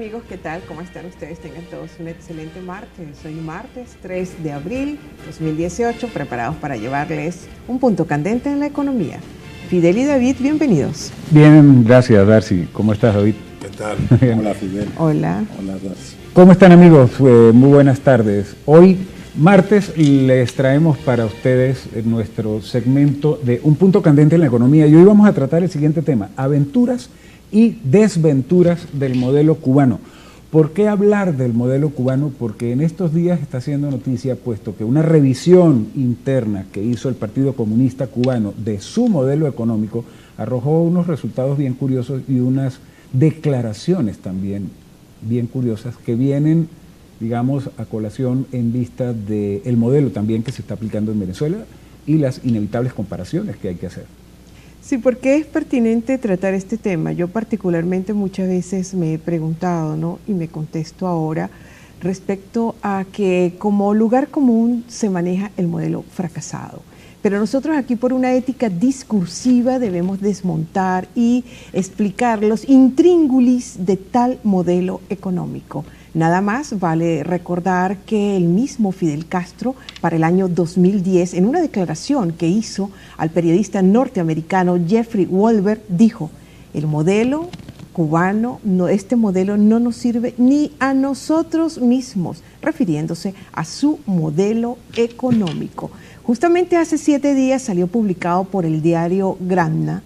amigos, ¿qué tal? ¿Cómo están ustedes? Tengan todos un excelente martes. Hoy martes 3 de abril 2018, preparados para llevarles un punto candente en la economía. Fidel y David, bienvenidos. Bien, gracias Darcy. ¿Cómo estás, David? ¿Qué tal? Hola, Fidel. Hola. Hola, Darcy. ¿Cómo están, amigos? Muy buenas tardes. Hoy, martes, les traemos para ustedes nuestro segmento de Un punto candente en la economía. Y hoy vamos a tratar el siguiente tema: aventuras y desventuras del modelo cubano. ¿Por qué hablar del modelo cubano? Porque en estos días está haciendo noticia, puesto que una revisión interna que hizo el Partido Comunista Cubano de su modelo económico arrojó unos resultados bien curiosos y unas declaraciones también bien curiosas que vienen, digamos, a colación en vista del modelo también que se está aplicando en Venezuela y las inevitables comparaciones que hay que hacer. Sí, ¿por qué es pertinente tratar este tema? Yo particularmente muchas veces me he preguntado, ¿no? Y me contesto ahora respecto a que como lugar común se maneja el modelo fracasado. Pero nosotros aquí por una ética discursiva debemos desmontar y explicar los intríngulis de tal modelo económico. Nada más vale recordar que el mismo Fidel Castro, para el año 2010, en una declaración que hizo al periodista norteamericano Jeffrey Wolver, dijo: el modelo cubano, este modelo no nos sirve ni a nosotros mismos, refiriéndose a su modelo económico. Justamente hace 7 días salió publicado por el diario Granma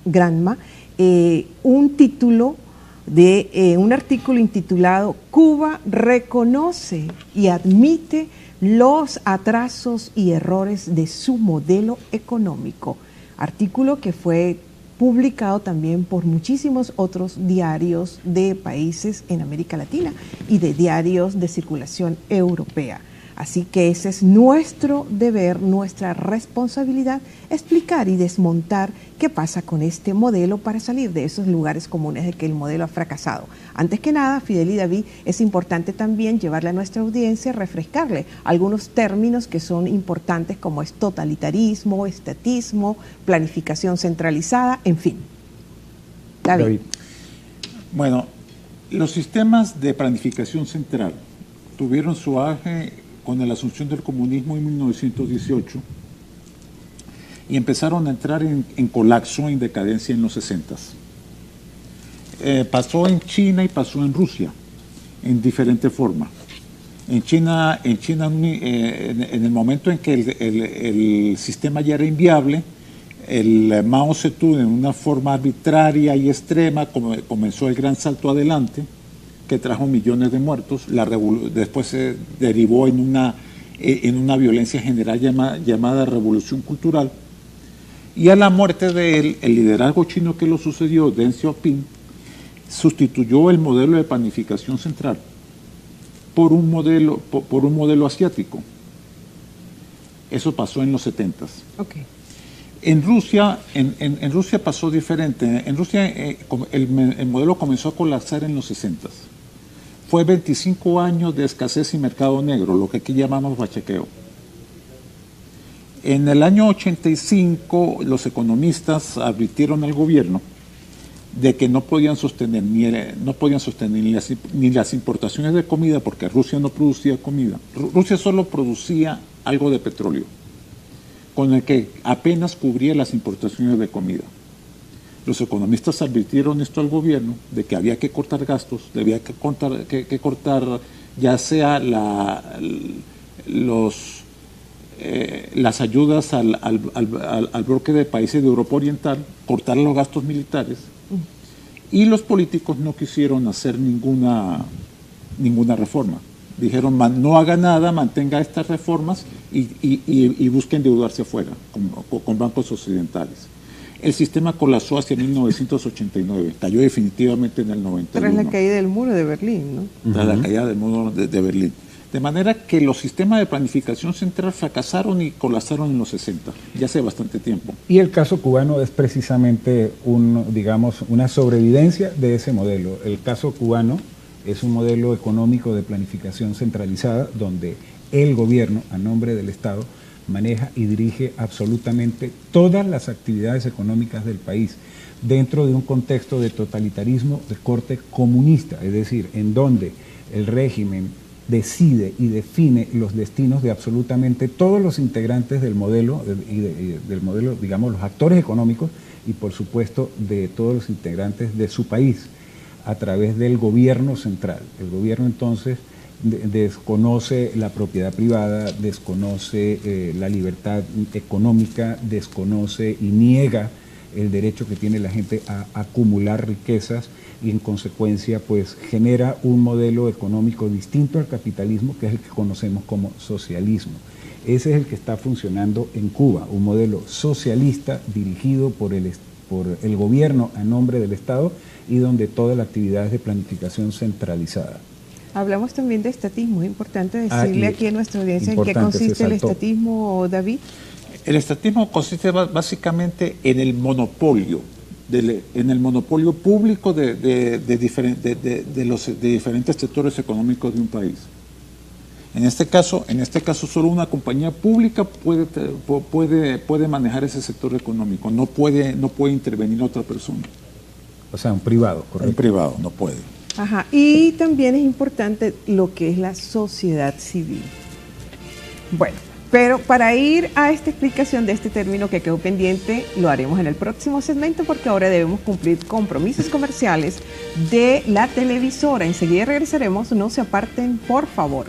un título de un artículo intitulado "Cuba reconoce y admite los atrasos y errores de su modelo económico", artículo que fue publicado también por muchísimos otros diarios de países en América Latina y de diarios de circulación europea. Así que ese es nuestro deber, nuestra responsabilidad, explicar y desmontar qué pasa con este modelo para salir de esos lugares comunes de que el modelo ha fracasado. Antes que nada, Fidel y David, es importante también llevarle a nuestra audiencia, refrescarle algunos términos que son importantes, como es totalitarismo, estatismo, planificación centralizada, en fin. David. Bueno, los sistemas de planificación central tuvieron su auge con la asunción del comunismo en 1918 y empezaron a entrar en colapso, en decadencia en los 60. Pasó en China y pasó en Rusia, en diferente forma. En China en el momento en que el sistema ya era inviable, el Mao Zedong, en una forma arbitraria y extrema, comenzó el gran salto adelante, que trajo millones de muertos. Después se derivó en una violencia general llamada Revolución Cultural. Y a la muerte de él, el liderazgo chino que lo sucedió, Deng Xiaoping, sustituyó el modelo de planificación central por un modelo asiático. Eso pasó en los 70. Okay. En Rusia pasó diferente. En Rusia el modelo comenzó a colapsar en los 60. Fue 25 años de escasez y mercado negro, lo que aquí llamamos bachequeo. En el año 85 los economistas advirtieron al gobierno de que no podían sostener ni las importaciones de comida, porque Rusia no producía comida. Rusia solo producía algo de petróleo, con el que apenas cubría las importaciones de comida. Los economistas advirtieron esto al gobierno, de que había que cortar gastos, había que cortar ya sea las ayudas al bloque de países de Europa Oriental, cortar los gastos militares, y los políticos no quisieron hacer ninguna reforma. Dijeron: no haga nada, mantenga estas reformas y busque endeudarse afuera, con bancos occidentales. El sistema colapsó hacia 1989, cayó definitivamente en el 91. Tras la caída del muro de Berlín, ¿no? Tras la caída del muro de Berlín. De manera que los sistemas de planificación central fracasaron y colapsaron en los 60, ya hace bastante tiempo. Y el caso cubano es precisamente una sobrevivencia de ese modelo. El caso cubano es un modelo económico de planificación centralizada donde el gobierno, a nombre del Estado, maneja y dirige absolutamente todas las actividades económicas del país. dentro de un contexto de totalitarismo de corte comunista, es decir, en donde el régimen decide y define los destinos de absolutamente todos los integrantes del modelo, del modelo, digamos, los actores económicos y por supuesto de todos los integrantes de su país a través del gobierno central. El gobierno entonces desconoce la propiedad privada, desconoce la libertad económica, desconoce y niega el derecho que tiene la gente a acumular riquezas y en consecuencia pues genera un modelo económico distinto al capitalismo, que es el que conocemos como socialismo. Ese es el que está funcionando en Cuba, un modelo socialista dirigido por el gobierno a nombre del Estado y donde toda la actividad es de planificación centralizada. Hablamos también de estatismo, es importante decirle aquí a nuestra audiencia en qué consiste el estatismo, David. El estatismo consiste básicamente en el monopolio, público de diferentes sectores económicos de un país. En este caso solo una compañía pública puede manejar ese sector económico, no puede intervenir otra persona. O sea, un privado, correcto. Un privado no puede. Ajá, y también es importante lo que es la sociedad civil. Bueno, pero para ir a esta explicación de este término que quedó pendiente, lo haremos en el próximo segmento porque ahora debemos cumplir compromisos comerciales de la televisora. Enseguida regresaremos, no se aparten, por favor.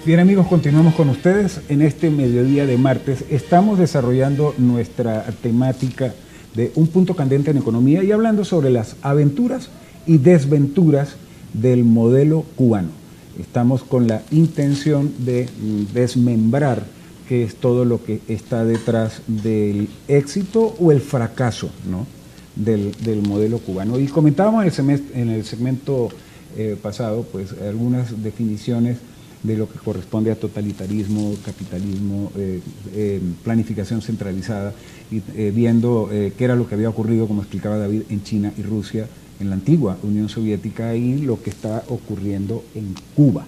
Bien amigos, continuamos con ustedes en este mediodía de martes. Estamos desarrollando nuestra temática de un punto candente en economía y hablando sobre las aventuras y desventuras del modelo cubano. Estamos con la intención de desmembrar qué es todo lo que está detrás del éxito o el fracaso, ¿no?, del modelo cubano. Y comentábamos en el segmento pasado pues algunas definiciones de lo que corresponde a totalitarismo, capitalismo, planificación centralizada, y viendo qué era lo que había ocurrido, como explicaba David, en China y Rusia, en la antigua Unión Soviética, y lo que está ocurriendo en Cuba.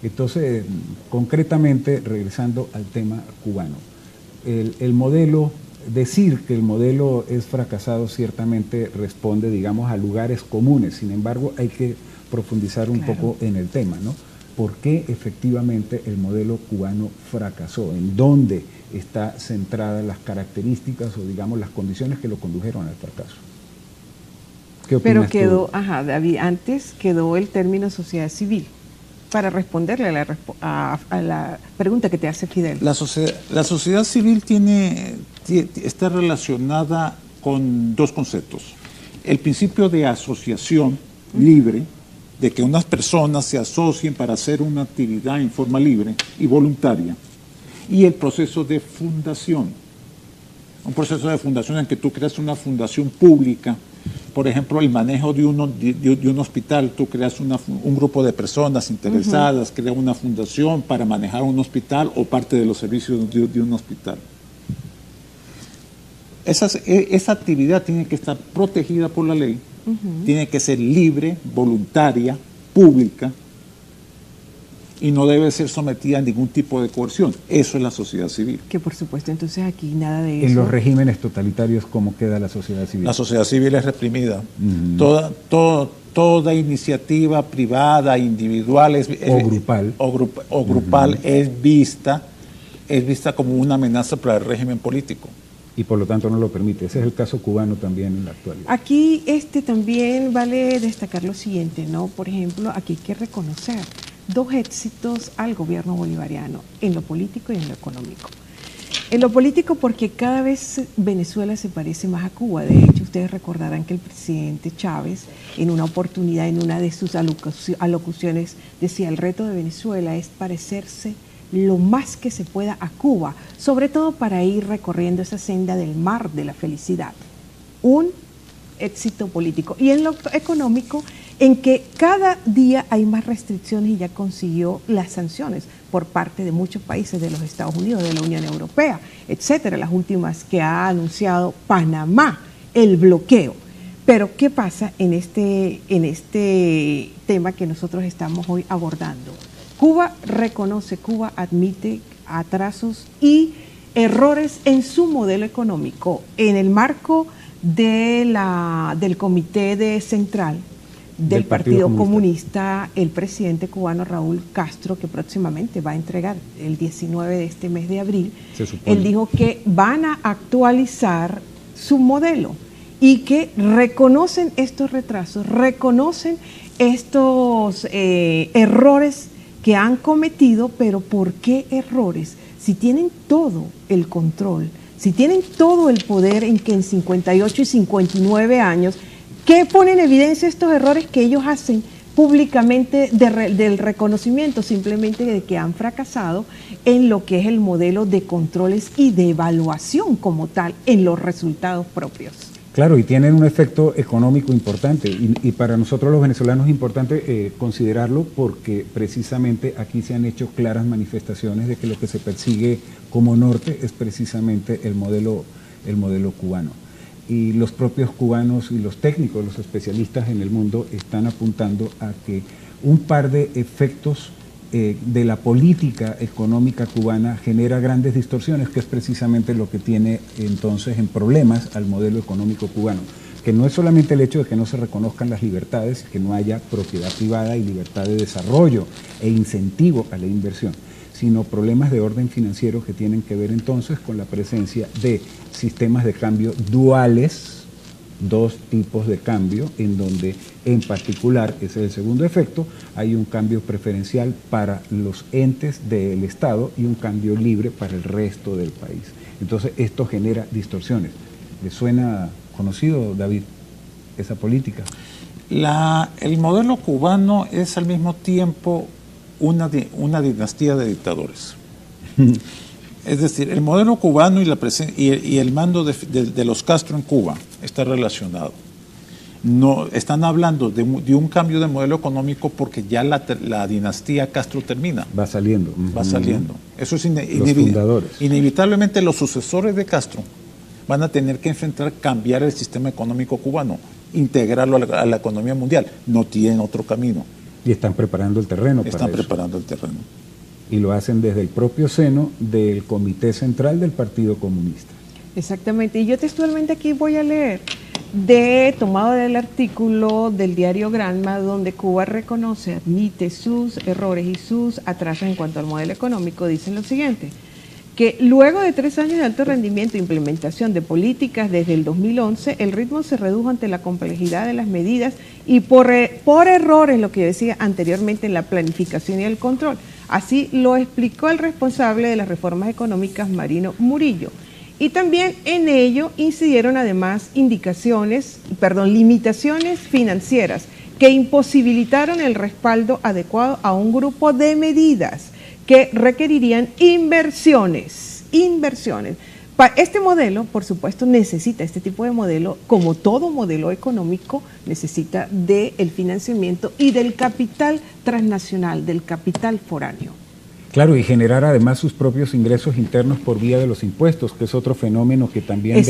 Entonces, concretamente, regresando al tema cubano, el modelo, decir que el modelo es fracasado ciertamente responde, digamos, a lugares comunes. Sin embargo, hay que profundizar un poco en el tema, ¿no? ¿Por qué efectivamente el modelo cubano fracasó? ¿En dónde están centradas las características o, digamos, las condiciones que lo condujeron al fracaso? ¿Qué opinas Pero quedó, tú? David, antes quedó el término sociedad civil, para responderle a la pregunta que te hace Fidel. La sociedad civil está relacionada con dos conceptos. El principio de asociación libre, de que unas personas se asocien para hacer una actividad en forma libre y voluntaria, y el proceso de fundación. Un proceso de fundación en que tú creas una fundación pública, por ejemplo, el manejo de un hospital, tú creas un grupo de personas interesadas, creas una fundación para manejar un hospital o parte de los servicios de un hospital. Esa actividad tiene que estar protegida por la ley, tiene que ser libre, voluntaria, pública, y no debe ser sometida a ningún tipo de coerción. Eso es la sociedad civil. Que por supuesto, entonces aquí nada de eso. En los regímenes totalitarios, ¿cómo queda la sociedad civil? La sociedad civil es reprimida. Toda iniciativa privada, individual o grupal es vista como una amenaza para el régimen político. Y por lo tanto no lo permite. Ese es el caso cubano también en la actualidad. Aquí también vale destacar lo siguiente, ¿no? Por ejemplo, aquí hay que reconocer dos éxitos al gobierno bolivariano, en lo político y en lo económico. En lo político porque cada vez Venezuela se parece más a Cuba. De hecho, ustedes recordarán que el presidente Chávez, en una oportunidad, en una de sus alocuciones, decía: el reto de Venezuela es parecerse lo más que se pueda a Cuba, sobre todo para ir recorriendo esa senda del mar de la felicidad. Un éxito político. Y en lo económico, en que cada día hay más restricciones y ya consiguió las sanciones por parte de muchos países de los Estados Unidos, de la Unión Europea, etcétera, las últimas que ha anunciado Panamá, el bloqueo. Pero ¿qué pasa en este tema que nosotros estamos hoy abordando? Cuba reconoce, Cuba admite atrasos y errores en su modelo económico. En el marco del Comité Central del Partido Comunista, el presidente cubano Raúl Castro, que próximamente va a entregar el 19 de este mes de abril, él dijo que van a actualizar su modelo y que reconocen estos retrasos, reconocen estos errores que han cometido, pero ¿por qué errores? Si tienen todo el control, si tienen todo el poder en que en 58 y 59 años, ¿qué pone en evidencia estos errores que ellos hacen públicamente del reconocimiento? Simplemente de que han fracasado en lo que es el modelo de controles y de evaluación como tal en los resultados propios. Claro, y tienen un efecto económico importante y para nosotros los venezolanos es importante considerarlo porque precisamente aquí se han hecho claras manifestaciones de que lo que se persigue como norte es precisamente el modelo cubano. Y los propios cubanos y los técnicos, los especialistas en el mundo están apuntando a que un par de efectos de la política económica cubana genera grandes distorsiones, que es precisamente lo que tiene entonces en problemas al modelo económico cubano, que no es solamente el hecho de que no se reconozcan las libertades, que no haya propiedad privada y libertad de desarrollo e incentivo a la inversión, sino problemas de orden financiero que tienen que ver entonces con la presencia de sistemas de cambio duales, dos tipos de cambio, en donde en particular, ese es el segundo efecto, hay un cambio preferencial para los entes del Estado y un cambio libre para el resto del país. Entonces esto genera distorsiones. ¿Le suena conocido, David, esa política? El modelo cubano es al mismo tiempo una dinastía de dictadores. Es decir, el modelo cubano y el mando de los Castro en Cuba está relacionado. No, están hablando de un cambio de modelo económico porque ya la dinastía Castro termina. Va saliendo. Va saliendo. Eso es los fundadores. Inevitablemente los sucesores de Castro van a tener que cambiar el sistema económico cubano, integrarlo a la economía mundial. No tienen otro camino. Y están preparando el terreno para eso. Están preparando el terreno. Y lo hacen desde el propio seno del Comité Central del Partido Comunista. Exactamente, y yo textualmente aquí voy a leer, tomado del artículo del diario Granma, donde Cuba reconoce, admite sus errores y sus atrasos en cuanto al modelo económico, dicen lo siguiente, que luego de 3 años de alto rendimiento e implementación de políticas desde el 2011, el ritmo se redujo ante la complejidad de las medidas y por errores, lo que yo decía anteriormente, en la planificación y el control. Así lo explicó el responsable de las reformas económicas, Marino Murillo. Y también en ello incidieron además limitaciones financieras que imposibilitaron el respaldo adecuado a un grupo de medidas que requerirían inversiones. Este modelo, por supuesto, necesita, este tipo de modelo, como todo modelo económico, necesita del financiamiento y del capital transnacional, del capital foráneo. Claro, y generar además sus propios ingresos internos por vía de los impuestos, que es otro fenómeno que también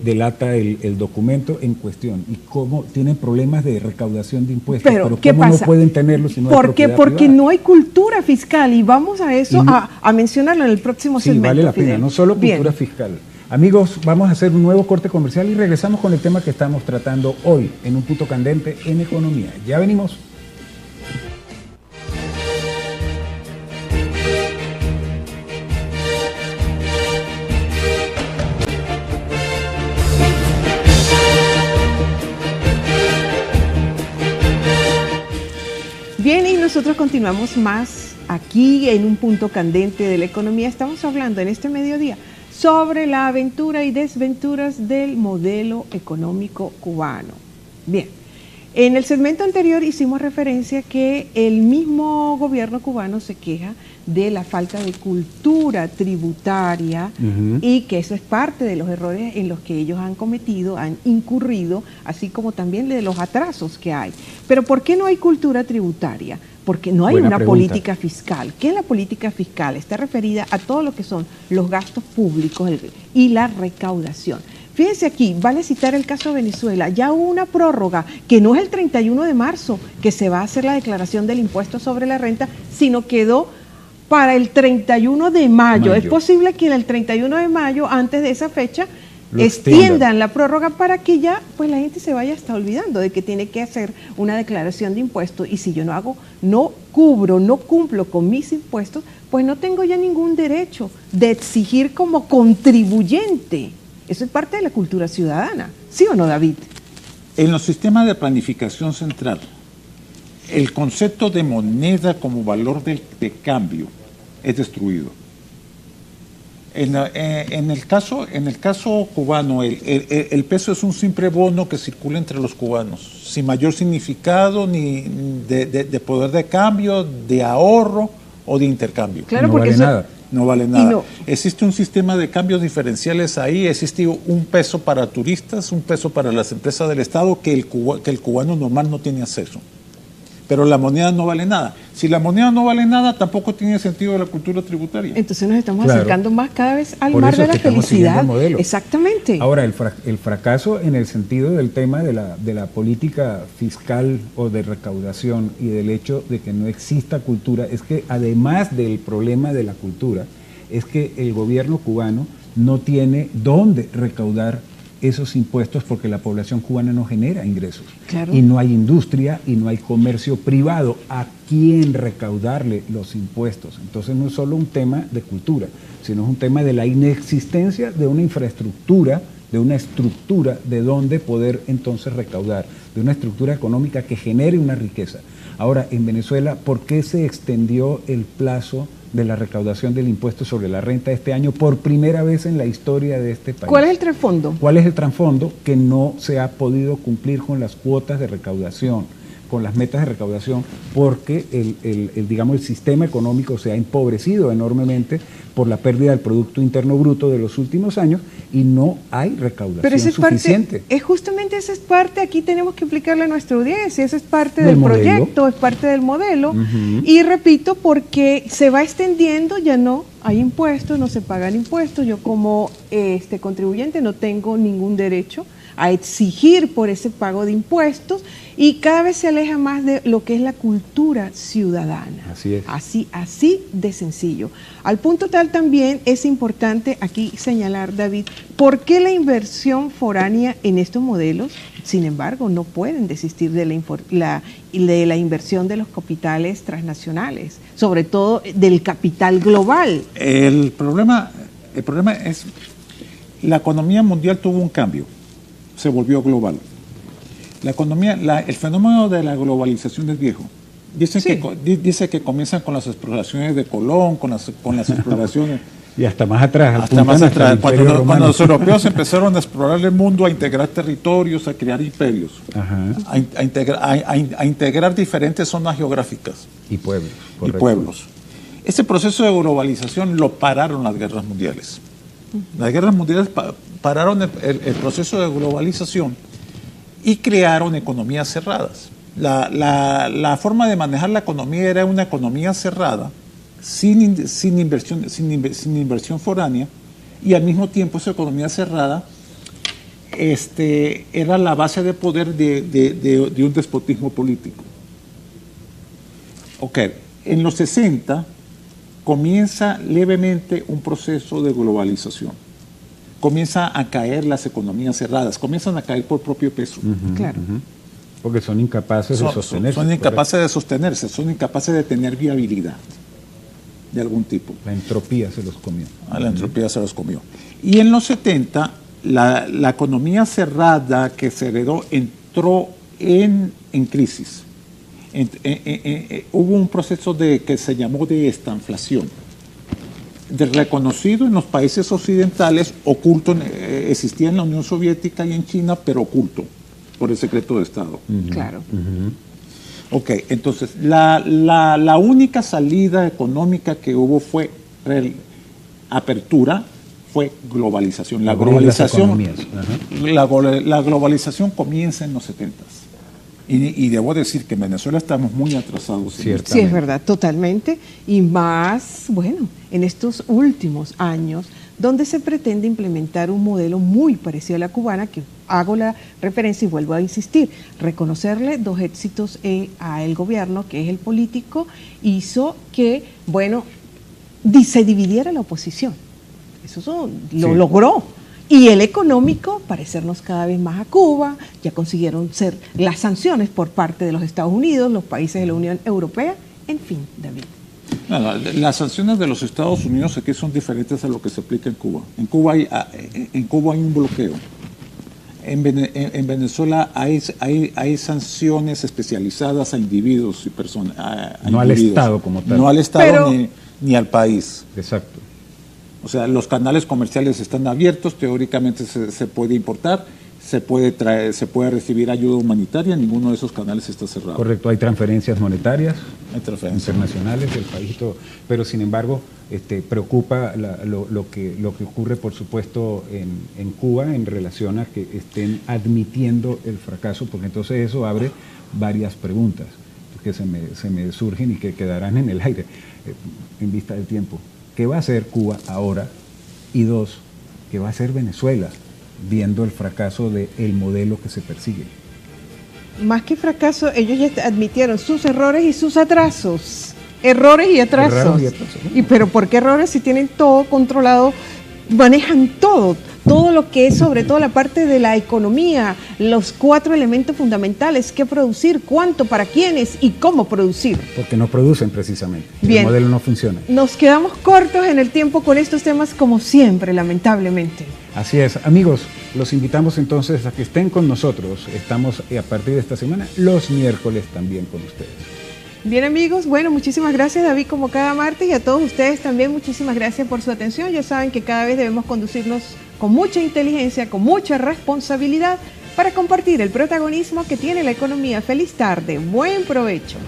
delata el documento en cuestión. Y cómo tienen problemas de recaudación de impuestos, pero ¿qué cómo pasa? No pueden tenerlos si no hay propiedad Porque privada. no hay cultura fiscal, y vamos a eso, a mencionarlo en el próximo segmento. Sí, vale la pena, no solo cultura fiscal. Amigos, vamos a hacer un nuevo corte comercial y regresamos con el tema que estamos tratando hoy en Un Punto Candente en Economía. Ya venimos. Bien, y nosotros continuamos más aquí en Un Punto Candente de la Economía. Estamos hablando en este mediodía sobre la aventura y desventuras del modelo económico cubano. Bien, en el segmento anterior hicimos referencia que el mismo gobierno cubano se queja de la falta de cultura tributaria y que eso es parte de los errores en los que ellos han cometido, han incurrido, así como también de los atrasos que hay. Pero ¿por qué no hay cultura tributaria? Porque no hay una política fiscal. ¿Qué es la política fiscal? Está referida a todo lo que son los gastos públicos y la recaudación. Fíjense aquí, vale citar el caso de Venezuela, ya hubo una prórroga que no es el 31 de marzo que se va a hacer la declaración del impuesto sobre la renta, sino quedó para el 31 de mayo. Es posible que en el 31 de mayo, antes de esa fecha, extiendan la prórroga para que ya pues la gente se vaya hasta olvidando de que tiene que hacer una declaración de impuestos, y si yo no cumplo con mis impuestos, pues no tengo ya ningún derecho de exigir como contribuyente. Eso es parte de la cultura ciudadana, ¿sí o no, David? En los sistemas de planificación central, el concepto de moneda como valor de cambio es destruido. En el caso cubano, el peso es un simple bono que circula entre los cubanos, sin mayor significado ni de poder de cambio, de ahorro o de intercambio. Claro, no porque vale nada. No vale nada. No. Existe un sistema de cambios diferenciales ahí, existe un peso para turistas, un peso para las empresas del Estado que el cubano normal no tiene acceso. Pero la moneda no vale nada. Si la moneda no vale nada, tampoco tiene sentido la cultura tributaria. Entonces nos estamos Claro. acercando más cada vez al Por mar eso de la es que estamos siguiendo felicidad. el modelo. Exactamente. Ahora, el fracaso en el sentido del tema de la política fiscal o de recaudación y del hecho de que no exista cultura, es que además del problema de la cultura, es que el gobierno cubano no tiene dónde recaudar esos impuestos porque la población cubana no genera ingresos. Claro. Y no hay industria y no hay comercio privado a quién recaudarle los impuestos. Entonces no es solo un tema de cultura, sino es un tema de la inexistencia de una infraestructura, de una estructura de dónde poder entonces recaudar, de una estructura económica que genere una riqueza. Ahora, en Venezuela, ¿por qué se extendió el plazo de la recaudación del impuesto sobre la renta este año por primera vez en la historia de este país? ¿Cuál es el trasfondo? ¿Cuál es el trasfondo? Que no se ha podido cumplir con las cuotas de recaudación, con las metas de recaudación, porque digamos, el sistema económico se ha empobrecido enormemente por la pérdida del Producto Interno Bruto de los últimos años y no hay recaudación Pero esa es suficiente. parte, justamente esa es parte, aquí tenemos que explicarle a nuestra audiencia, esa es parte Del del modelo. proyecto, es parte del modelo, y repito, porque se va extendiendo, ya no hay impuestos, no se pagan impuestos, yo como contribuyente no tengo ningún derecho a exigir por ese pago de impuestos, y cada vez se aleja más de lo que es la cultura ciudadana. Así es. Así de sencillo. Al punto tal también es importante aquí señalar, David, por qué la inversión foránea en estos modelos, sin embargo, no pueden desistir de la inversión de los capitales transnacionales, sobre todo del capital global. El problema es, la economía mundial tuvo un cambio, se volvió global. La economía, el fenómeno de la globalización es viejo. Dice que comienzan con las exploraciones de Colón, con las exploraciones... Y hasta más atrás. Hasta más atrás. Cuando Romano. los europeos empezaron a explorar el mundo, a integrar territorios, a crear imperios, Ajá. a integrar diferentes zonas geográficas Y pueblos. y correcto. pueblos. Ese proceso de globalización lo pararon las guerras mundiales. Las guerras mundiales pararon el proceso de globalización y crearon economías cerradas. La forma de manejar la economía era una economía cerrada, sin inversión foránea, y al mismo tiempo esa economía cerrada era la base de poder de un despotismo político. Ok, en los 60 comienza levemente un proceso de globalización. Comienza a caer las economías cerradas, comienzan a caer por propio peso. Claro. Porque son incapaces de sostenerse. Son incapaces de sostenerse, son incapaces de tener viabilidad de algún tipo. La entropía se los comió. La entropía se los comió. Y en los 70, la economía cerrada que se heredó entró en crisis. Hubo un proceso que se llamó de estanflación, reconocido en los países occidentales, oculto, existía en la Unión Soviética y en China, pero oculto por el secreto de Estado. Claro. Ok, entonces la única salida económica que hubo fue apertura, fue globalización. La globalización comienza en los 70s. Y debo decir que en Venezuela estamos muy atrasados. Sí, es verdad, totalmente. Y más, bueno, en estos últimos años, donde se pretende implementar un modelo muy parecido a la cubana, que hago la referencia y vuelvo a insistir, reconocerle dos éxitos a el gobierno, que es el político, hizo que, bueno, se dividiera la oposición. Eso lo logró. Y el económico, parecernos cada vez más a Cuba, ya consiguieron ser las sanciones por parte de los Estados Unidos, los países de la Unión Europea, en fin, David. No, las sanciones de los Estados Unidos aquí son diferentes a lo que se aplica en Cuba. En Cuba hay un bloqueo. En Venezuela hay sanciones especializadas a individuos y personas. No al Estado como tal. No al Estado ni al país. Exacto. O sea, los canales comerciales están abiertos, teóricamente se puede importar, se puede recibir ayuda humanitaria, ninguno de esos canales está cerrado. Correcto, hay transferencias monetarias, internacionales del país y todo, pero sin embargo preocupa lo que ocurre, por supuesto, en Cuba en relación a que estén admitiendo el fracaso, porque entonces eso abre varias preguntas que se me surgen y que quedarán en el aire en vista del tiempo. ¿Qué va a hacer Cuba ahora? Y dos, ¿qué va a hacer Venezuela viendo el fracaso del modelo que se persigue? Más que fracaso, ellos ya admitieron sus errores y sus atrasos. Errores y atrasos. ¿Y pero por qué errores si tienen todo controlado? Manejan todo lo que es, sobre todo la parte de la economía, los 4 elementos fundamentales: qué producir, cuánto, para quiénes y cómo producir. Porque no producen precisamente. Bien. El modelo no funciona. Nos quedamos cortos en el tiempo con estos temas, como siempre, lamentablemente. Así es. Amigos, los invitamos entonces a que estén con nosotros. Estamos a partir de esta semana, los miércoles también con ustedes. Bien, amigos, bueno, muchísimas gracias, David, como cada martes, y a todos ustedes también muchísimas gracias por su atención. Ya saben que cada vez debemos conducirnos con mucha inteligencia, con mucha responsabilidad, para compartir el protagonismo que tiene la economía. Feliz tarde, buen provecho.